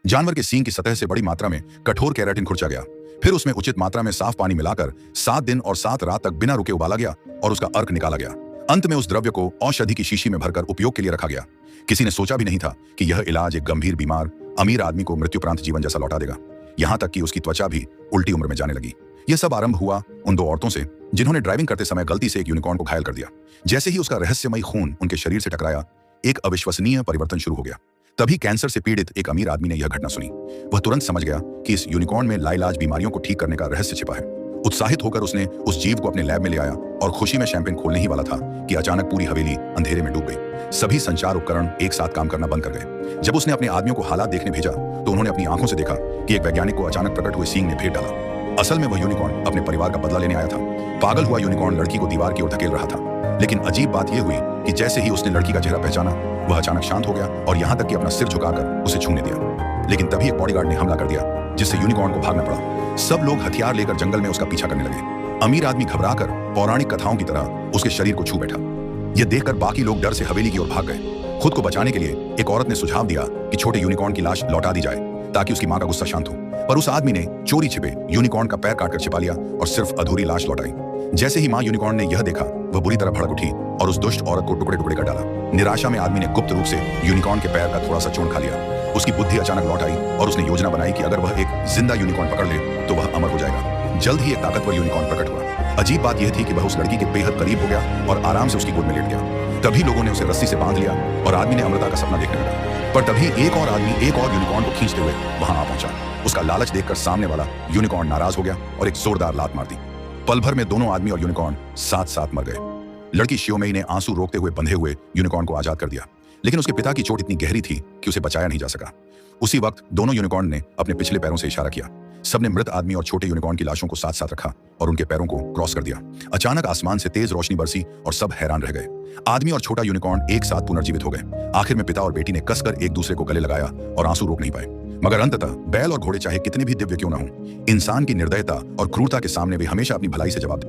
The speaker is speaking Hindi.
जानवर के सींग की सतह से बड़ी मात्रा में कठोर केराटिन खुरचा गया। फिर उसमें उचित मात्रा में साफ पानी मिलाकर 7 दिन और 7 रात तक बिना रुके उबाला गया और उसका अर्क निकाला गया। अंत में उस द्रव्य को औषधि की शीशी में भरकर उपयोग के लिए रखा गया। किसी ने सोचा भी नहीं था कि यह इलाज एक गंभीर बीमार अमीर आदमी को मृत्युपरांत जीवन जैसा लौटा देगा। यहां तक कि उसकी त्वचा भी उल्टी उम्र में जाने लगी। यह सब आरंभ हुआ उन 2 औरतों से जिन्होंने ड्राइविंग करते समय गलती से एक यूनिकॉर्न को घायल कर दिया। जैसे ही उसका रहस्यमयी खून उनके शरीर से टकराया, एक अविश्वसनीय परिवर्तन शुरू हो गया। तभी कैंसर से पीड़ित एक अमीर आदमी ने यह घटना सुनी। वह तुरंत समझ गया कि इस यूनिकॉर्न में लाइलाज बीमारियों को ठीक करने का रहस्य छिपा है। उत्साहित होकर उसने उस जीव को अपने लैब में ले आया और खुशी में शैंपेन खोलने ही वाला था कि अचानक पूरी हवेली अंधेरे में डूब गई। सभी संचार उपकरण एक साथ काम करना बंद कर गए। जब उसने अपने आदमियों को हालात देखने भेजा तो उन्होंने अपनी आंखों से देखा कि एक वैज्ञानिक को अचानक प्रकट हुए सींग ने भेद डाला। असल में वह यूनिकॉर्न अपने परिवार का बदला लेने आया था। पागल हुआ यूनिकॉर्न लड़की को दीवार की ओर धकेल रहा था, लेकिन अजीब बात यह हुई कि जैसे ही उसने लड़की का चेहरा पहचाना, वह अचानक शांत हो गया और यहां तक कि अपना सिर झुकाकर उसे छूने दिया। लेकिन तभी एक बॉडीगार्ड ने हमला कर दिया, जिससे यूनिकॉर्न को भागना पड़ा। सब लोग हथियार लेकर जंगल में उसका पीछा करने लगे। अमीर आदमी घबराकर पौराणिक कथाओं की तरह उसके शरीर को छू बैठा। यह देखकर बाकी लोग डर से हवेली की ओर भाग गए। खुद को बचाने के लिए एक औरत ने सुझाव दिया कि छोटे यूनिकॉर्न की लाश लौटा दी जाए ताकि उसकी मां का गुस्सा शांत हो। पर उस आदमी ने चोरी छिपे यूनिकॉर्न का पैर काटकर छिपा लिया और सिर्फ अधूरी लाश लौटाई। जैसे ही मां यूनिकॉर्न ने यह देखा, वह बुरी तरह भड़क उठी और उस दुष्ट औरत को टुकड़े टुकड़े कर डाला। निराशा में आदमी ने गुप्त रूप से यूनिकॉर्न के पैर का थोड़ा सा चूर्ण खा लिया। उसकी बुद्धि अचानक लौट आई और उसने योजना बनाई कि अगर वह एक जिंदा यूनिकॉर्न पकड़ ले तो वह अमर हो जाएगा। जल्द ही एक ताकतवर यूनिकॉर्न प्रकट हुआ। अजीब बात यह थी कि वह उस लड़की के बेहद करीब हो गया और आराम से उसकी गोद में लेट गया। तभी लोगों ने उसे रस्सी से बांध लिया और आदमी ने अमृता का सपना देखने लगा। पर तभी एक और आदमी एक और यूनिकॉर्न को खींचते हुए वहां आ पहुंचा। उसका लालच देखकर सामने वाला यूनिकॉर्न नाराज हो गया और एक जोरदार लात मार दी। पल भर में दोनों आदमी और यूनिकॉर्न साथ साथ मर गए। लड़की शियोमेई ने आंसू रोकते हुए बंधे हुए यूनिकॉर्न को आजाद कर दिया, लेकिन उसके पिता की चोट इतनी गहरी थी कि उसे बचाया नहीं जा सका। उसी वक्त दोनों यूनिकॉर्न ने अपने पिछले पैरों से इशारा किया। सबने मृत आदमी और छोटे यूनिकॉर्न की लाशों को साथ साथ रखा और उनके पैरों को क्रॉस कर दिया। अचानक आसमान से तेज रोशनी बरसी और सब हैरान रह गए। आदमी और छोटा यूनिकॉर्न एक साथ पुनर्जीवित हो गए। आखिर में पिता और बेटी ने कसकर एक दूसरे को गले लगाया और आंसू रोक नहीं पाए। मगर अंततः बैल और घोड़े चाहे कितने भी दिव्य क्यों न हों, इंसान की निर्दयता और क्रूरता के सामने वे हमेशा अपनी भलाई से जवाब